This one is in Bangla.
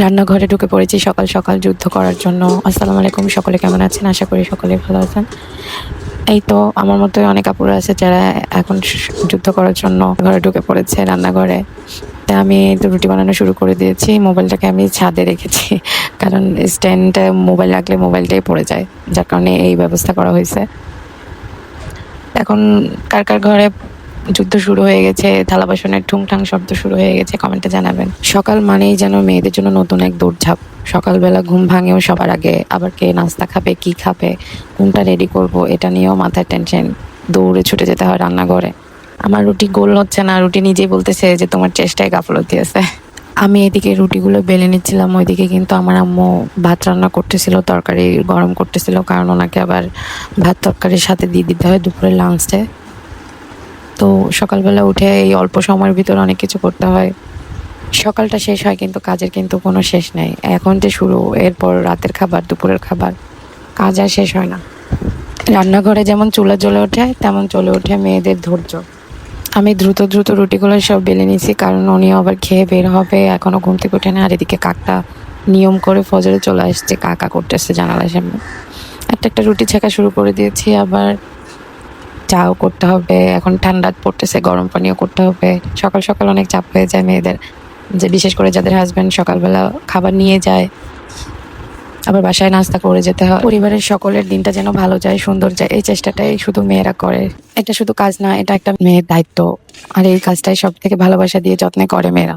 রান্নাঘরে ঢুকে পড়েছি সকাল সকাল যুদ্ধ করার জন্য। আসসালামু আলাইকুম, সকলে কেমন আছেন? আশা করি সকলে ভালো আছেন। এই তো আমার মতোই অনেক আপুরা আছে যারা এখন যুদ্ধ করার জন্য ঘরে ঢুকে পড়েছে রান্নাঘরে। তাই আমি তো রুটি বানানো শুরু করে দিয়েছি। মোবাইলটাকে আমি ছাদে রেখেছি কারণ স্ট্যান্ডে মোবাইল রাখলে মোবাইলটাই পড়ে যায়, যার কারণে এই ব্যবস্থা করা হয়েছে। এখন কার কার ঘরে যুদ্ধ শুরু হয়ে গেছে, থালা বাসনের ঠুংঠাং শব্দ শুরু হয়ে গেছে, কমেন্টে জানাবেন। সকাল মানেই যেন মেয়েদের জন্য নতুন এক দৌড়ঝাঁপ। সকালবেলা ঘুম ভাঙেও সবার আগে আবার কে নাস্তা খাবে, কি খাবে, কোনটা রেডি করব, এটা নিয়েও মাথায় টেনশন। দৌড়ে ছুটে যেতে হয় রান্নাঘরে। আমার রুটি গোল হচ্ছে না, রুটি নিজেই বলতেছে যে তোমার চেষ্টায় গাফলতি আছে। আমি এদিকে রুটিগুলো বেলে নিচ্ছিলাম, ওইদিকে কিন্তু আমার আম্মু ভাত রান্না করতেছিল, তরকারি গরম করতেছিল, কারণ ওনাকে আবার ভাত তরকারির সাথে দিয়ে দিতে হয় দুপুরের লাঞ্চে। তো সকালবেলা উঠে এই অল্প সময়ের ভিতরে অনেক কিছু করতে হয়। সকালটা শেষ হয় কিন্তু কাজের কিন্তু কোনো শেষ নেই। এখন যে শুরু, এরপর রাতের খাবার, দুপুরের খাবার, কাজ আর শেষ হয় না। রান্নাঘরে যেমন চুলা জ্বলে ওঠে, তেমন চলে ওঠে মেয়েদের ধৈর্য। আমি দ্রুত দ্রুত রুটিগুলো সব বেলে নিয়েছি, কারণ উনিও আবার খেয়ে বের হবে, এখনো ঘুম থেকে ওঠে না। আর এদিকে কাকটা নিয়ম করে ফজরে চলে আসছে, কাকা করতেছে জানালার সামনে। একটা একটা রুটি ছেঁকা শুরু করে দিয়েছি, আবার চাও করতে হবে। এখন ঠান্ডা পড়তেছে, গরম পানিও করতে হবে। সকাল সকাল অনেক চাপ হয়ে যায় মেয়েদের, যে বিশেষ করে যাদের হাজব্যান্ড সকালবেলা খাবার নিয়ে যায়, আবার বাসায় নাস্তা করে যেতে হয়। পরিবারের সকলের দিনটা যেন ভালো যায়, সুন্দর যায়, এই চেষ্টাটাই শুধু মেয়েরা করে। এটা শুধু কাজ না, এটা একটা মেয়ের দায়িত্ব। আর এই কাজটাই সব থেকে ভালোবাসা দিয়ে যত্নে করে মেয়েরা।